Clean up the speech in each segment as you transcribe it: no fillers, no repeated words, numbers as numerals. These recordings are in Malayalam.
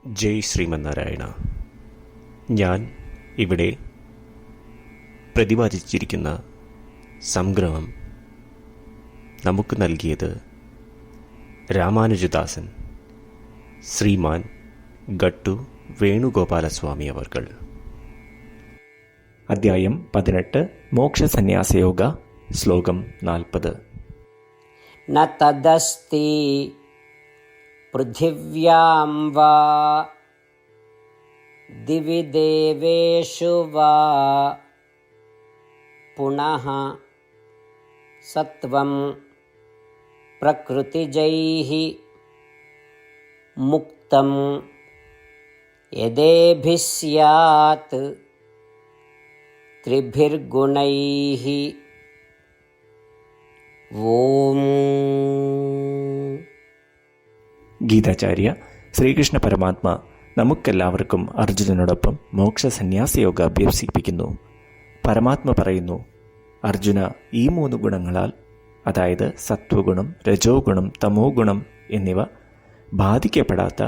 ജയ് ശ്രീമന്നാരായണ. ഞാൻ ഇവിടെ പ്രതിപാദിച്ചിരിക്കുന്ന സംഗ്രഹം നമുക്ക് നൽകിയത് രാമാനുജദാസൻ ശ്രീമാൻ ഗട്ടു വേണുഗോപാലസ്വാമി അവർകൾ. അധ്യായം 18 മോക്ഷസന്യാസയോഗ, ശ്ലോകം 40. ന തദസ്തി പൃഥിവ്യാം വാ ദിവി ദേവേഷു വാ പുനഃ സത്വം പ്രകൃതിജൈഃ മുക്തം യദേഭിഃ സ്യാത് ത്രിഭിർഗുണൈഃ. ഓം. ഗീതാചാര്യ ശ്രീകൃഷ്ണ പരമാത്മ നമുക്കെല്ലാവർക്കും അർജുനനോടൊപ്പം മോക്ഷസന്യാസയോഗ അഭ്യസിപ്പിക്കുന്നു. പരമാത്മ പറയുന്നു, അർജുന, ഈ 3 ഗുണങ്ങളാൽ, അതായത് സത്വഗുണം, രജോ ഗുണം, തമോ ഗുണം എന്നിവ ബാധിക്കപ്പെടാത്ത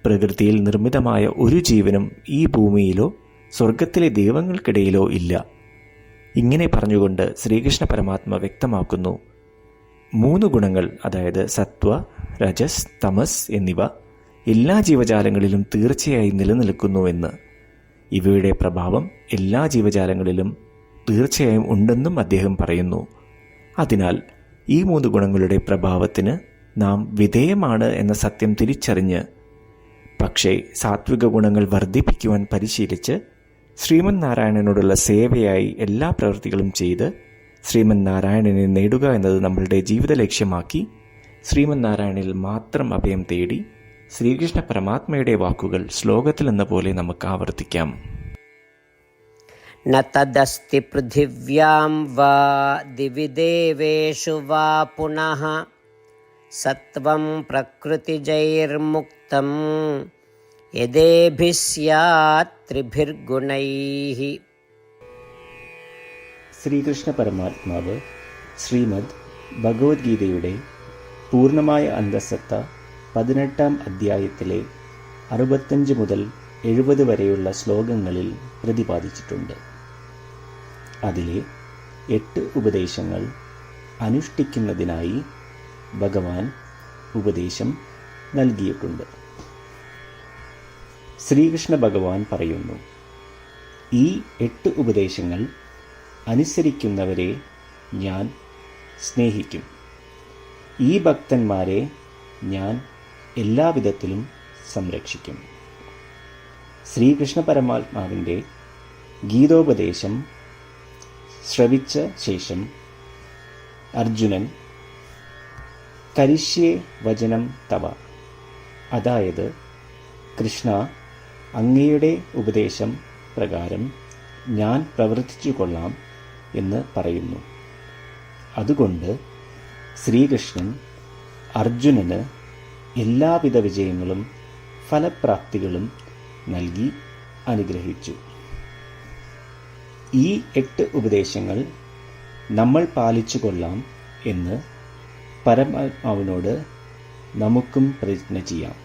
പ്രകൃതിയിൽ നിർമ്മിതമായ ഒരു ജീവനും ഈ ഭൂമിയിലോ സ്വർഗത്തിലെ ദൈവങ്ങൾക്കിടയിലോ ഇല്ല. ഇങ്ങനെ പറഞ്ഞുകൊണ്ട് ശ്രീകൃഷ്ണ പരമാത്മ വ്യക്തമാക്കുന്നു, 3 ഗുണങ്ങൾ, അതായത് സത്വ, രജസ്, തമസ് എന്നിവ എല്ലാ ജീവജാലങ്ങളിലും തീർച്ചയായും നിലനിൽക്കുന്നുവെന്ന്. ഇവയുടെ പ്രഭാവം എല്ലാ ജീവജാലങ്ങളിലും തീർച്ചയായും ഉണ്ടെന്നും അദ്ദേഹം പറയുന്നു. അതിനാൽ ഈ 3 ഗുണങ്ങളുടെ പ്രഭാവത്തിന് നാം വിധേയമാണ് എന്ന സത്യം തിരിച്ചറിഞ്ഞ്, പക്ഷേ സാത്വിക ഗുണങ്ങൾ വർദ്ധിപ്പിക്കുവാൻ പരിശീലിച്ച് ശ്രീമന്നാരായണനോടുള്ള സേവയായി എല്ലാ പ്രവൃത്തികളും ചെയ്ത് ശ്രീമന്നാരായണനെ നേടുക എന്നത് നമ്മളുടെ ജീവിത ലക്ഷ്യമാക്കി ശ്രീമന്നാരായണനിൽ മാത്രം അഭയം തേടി ശ്രീകൃഷ്ണ പരമാത്മയുടെ വാക്കുകൾ ശ്ലോകത്തിൽ എന്ന പോലെ നമുക്ക് ആവർത്തിക്കാം. ന തദസ്തി പൃഥിവ്യാം വാ ദിവി ദേവേഷു വാ പുനഃ സത്വം പ്രകൃതിജൈർമുക്തം യദേഭിഃ സ്യാത് ത്രിഭിർഗുണൈഃ. ശ്രീകൃഷ്ണ പരമാത്മാവ് ശ്രീമദ് ഭഗവത്ഗീതയുടെ പൂർണ്ണമായ അന്തഃസത്ത 18-ാം അധ്യായത്തിലെ 65 മുതൽ 70 വരെയുള്ള ശ്ലോകങ്ങളിൽ പ്രതിപാദിച്ചിട്ടുണ്ട്. അതിലെ 8 ഉപദേശങ്ങൾ അനുഷ്ഠിക്കുന്നതിനായി ഭഗവാൻ ഉപദേശം നൽകിയിട്ടുണ്ട്. ശ്രീകൃഷ്ണ ഭഗവാൻ പറയുന്നു, ഈ 8 ഉപദേശങ്ങൾ അനുസരിക്കുന്നവരെ ഞാൻ സ്നേഹിക്കും. ഈ ഭക്തന്മാരെ ഞാൻ എല്ലാവിധത്തിലും സംരക്ഷിക്കും. ശ്രീകൃഷ്ണ പരമാത്മാവിൻ്റെ ഗീതോപദേശം ശ്രവിച്ച ശേഷം അർജുനൻ കരിഷ്യേ വചനം തവ, അതായത് കൃഷ്ണ, അങ്ങയുടെ ഉപദേശം പ്രകാരം ഞാൻ പ്രവർത്തിച്ചു കൊള്ളാം എന്ന് പറയുന്നു. അതുകൊണ്ട് ശ്രീകൃഷ്ണൻ അർജുനന് എല്ലാവിധ വിജയങ്ങളും ഫലപ്രാപ്തികളും നൽകി അനുഗ്രഹിച്ചു. ഈ 8 ഉപദേശങ്ങൾ നമ്മൾ പാലിച്ചു കൊള്ളാം എന്ന് പരമാത്മാവിനോട് നമുക്കും പ്രതിജ്ഞ ചെയ്യാം.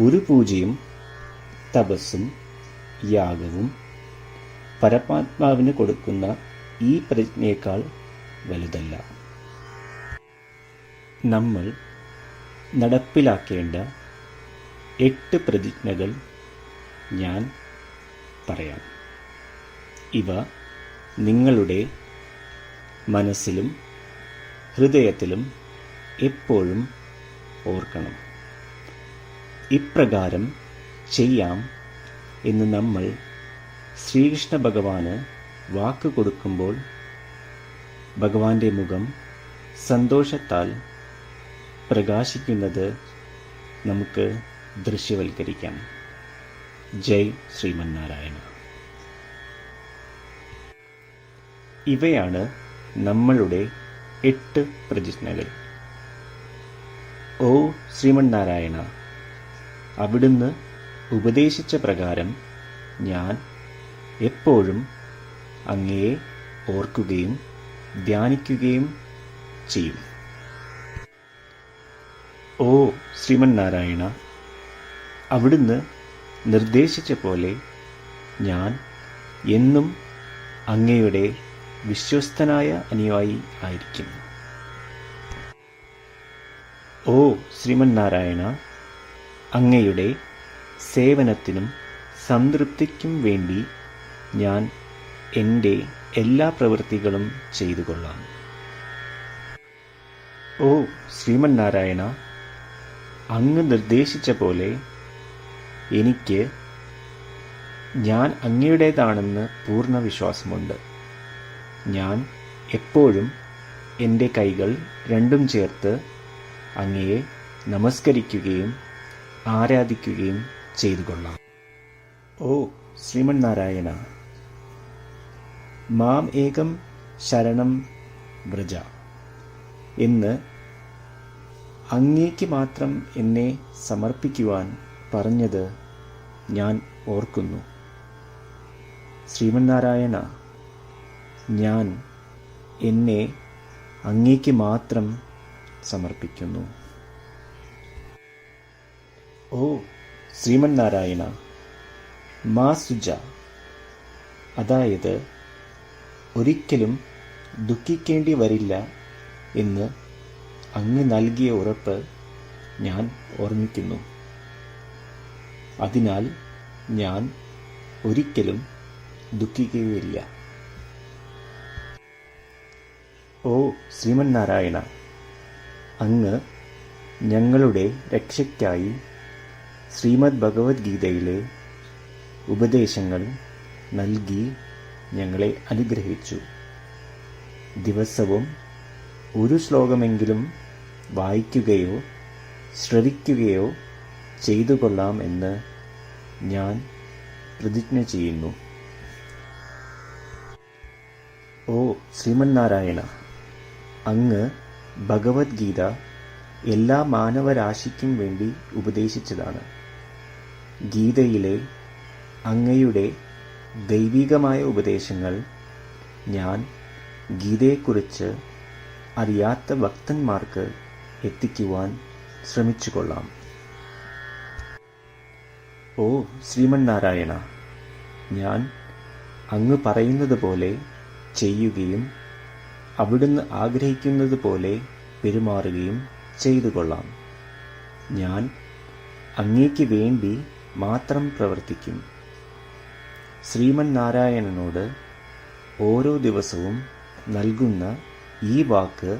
ഒരു പൂജയും തപസ്സും യാഗവും പരമാത്മാവിന് കൊടുക്കുന്ന ഈ പ്രതിജ്ഞയേക്കാൾ വലുതല്ല. നമ്മൾ നടപ്പിലാക്കേണ്ട 8 പ്രതിജ്ഞകൾ ഞാൻ പറയാം. ഇവ നിങ്ങളുടെ മനസ്സിലും ഹൃദയത്തിലും എപ്പോഴും ഓർക്കണം. ഇപ്രകാരം ചെയ്യാം എന്ന് നമ്മൾ ശ്രീകൃഷ്ണ ഭഗവാന് വാക്ക് കൊടുക്കുമ്പോൾ ഭഗവാന്റെ മുഖം സന്തോഷത്താൽ പ്രകാശിക്കുന്നത് നമുക്ക് ദൃശ്യവൽക്കരിക്കാം. ജയ് ശ്രീമന്നാരായണ. ഇവയാണ് നമ്മളുടെ 8 പ്രതിജ്ഞകൾ. ഓ ശ്രീമന്നാരായണ, അവിടുന്ന് ഉപദേശിച്ച പ്രകാരം ഞാൻ എപ്പോഴും അങ്ങയെ ഓർക്കുകയും ധ്യാനിക്കുകയും ചെയ്യും. ഓ ശ്രീമന്നാരായണ, അവിടുന്ന് നിർദ്ദേശിച്ച പോലെ ഞാൻ എന്നും അങ്ങയുടെ വിശ്വസ്തനായ അനുയായി ആയിരിക്കും. ഓ ശ്രീമന്നാരായണ, അങ്ങയുടെ സേവനത്തിനും സംതൃപ്തിക്കും വേണ്ടി ഞാൻ എൻ്റെ എല്ലാ പ്രവൃത്തികളും ചെയ്തു കൊള്ളാം. ഓ ശ്രീമന്നാരായണ, അങ്ങ് നിർദ്ദേശിച്ച പോലെ എനിക്ക് ഞാൻ അങ്ങയുടേതാണെന്ന് പൂർണ്ണ വിശ്വാസമുണ്ട്. ഞാൻ എപ്പോഴും എൻ്റെ കൈകൾ രണ്ടും ചേർത്ത് അങ്ങയെ നമസ്കരിക്കുകയും ആരാധിക്കുകയും ചെയ്തു കൊള്ളാം. ഓ ശ്രീമന്നാരായണ, മാം ഏകം ശരണം വ്രജ എന്ന് അങ്ങേക്ക് മാത്രം എന്നെ സമർപ്പിക്കുവാൻ പറഞ്ഞത് ഞാൻ ഓർക്കുന്നു. ശ്രീമന്നാരായണ, ഞാൻ എന്നെ അങ്ങേക്ക് മാത്രം സമർപ്പിക്കുന്നു. ഓ ശ്രീമന്നാരായണ, മാ സുജ, അതായത് ഒരിക്കലും ദുഃഖിക്കേണ്ടി വരില്ല എന്ന് അങ്ങ് നൽകിയ ഉറപ്പ് ഞാൻ ഓർമ്മിക്കുന്നു. അതിനാൽ ഞാൻ ഒരിക്കലും ദുഃഖിക്കുകയില്ല. ഓ ശ്രീമന്നാരായണ, അങ്ങ് ഞങ്ങളുടെ രക്ഷയ്ക്കായി ശ്രീമദ് ഭഗവത്ഗീതയിലെ ഉപദേശങ്ങൾ നൽകി ഞങ്ങളെ അനുഗ്രഹിച്ചു. ദിവസവും ഒരു ശ്ലോകമെങ്കിലും വായിക്കുകയോ ശ്രവിക്കുകയോ ചെയ്തു കൊള്ളാം എന്ന് ഞാൻ പ്രതിജ്ഞ ചെയ്യുന്നു. ഓ ശ്രീമന്നാരായണ, അങ്ങ് ഭഗവത്ഗീത എല്ലാ മാനവരാശിക്കും വേണ്ടി ഉപദേശിച്ചതാണ്. ഗീതയിലെ അങ്ങയുടെ ദൈവികമായ ഉപദേശങ്ങൾ ഞാൻ ഗീതയെക്കുറിച്ച് അറിയാത്ത ഭക്തന്മാർക്ക് എത്തിക്കുവാൻ ശ്രമിച്ചുകൊള്ളാം. ഓ ശ്രീമന്നാരായണ, ഞാൻ അങ്ങ് പറയുന്നത് പോലെ ചെയ്യുകയും അവിടുന്ന് ആഗ്രഹിക്കുന്നത് പോലെ പെരുമാറുകയും ചെയ്തു കൊള്ളാം. ഞാൻ അങ്ങേക്ക് വേണ്ടി മാത്രം പ്രവർത്തിക്കും. ശ്രീമന്നാരായണനോട് ഓരോ ദിവസവും നൽകുന്ന ഈ വാക്ക്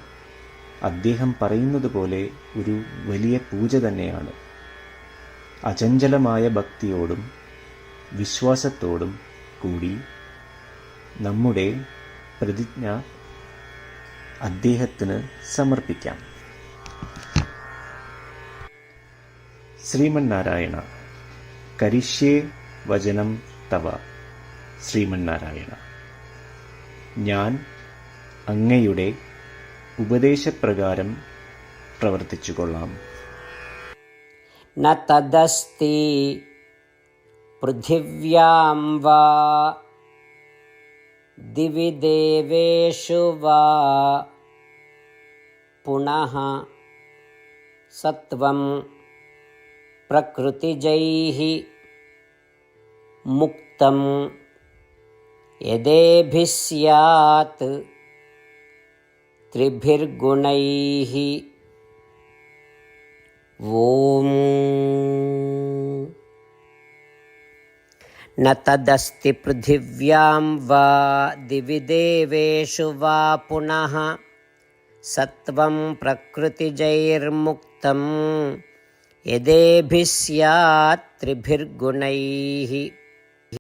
അദ്ദേഹം പറയുന്നത് പോലെ ഒരു വലിയ പൂജ തന്നെയാണ്. അചഞ്ചലമായ ഭക്തിയോടും വിശ്വാസത്തോടും കൂടി നമ്മുടെ പ്രതിജ്ഞ അദ്ദേഹത്തിന് സമർപ്പിക്കാം. ശ്രീമന്നാരായണ, കരിഷ്യേ വചനം തവ. ശ്രീമന്നാരായണ, ഞാൻ അങ്ങയുടെ ഉപദേശപ്രകാരം പ്രവർത്തിച്ചു കൊള്ളാം. ന തദസ്തി പൃഥിവ്യാം വാ ദിവി ദേവേഷു വാ പുനഃ സത്വം പ്രകൃതിജൈഃ മുക്തം യദേഭിഃ സ്യാത് ത്രിഭിർഗുണൈഃ. ഓം. ന തദസ്തി പൃഥിവ്യാം വാ ദിവി ദേവേഷു വാ പുനഃ സത്വം പ്രകൃതിജൈർമുക്തം യദേഭിഃ സ്യാത് ത്രിഭിർഗുണൈഃ.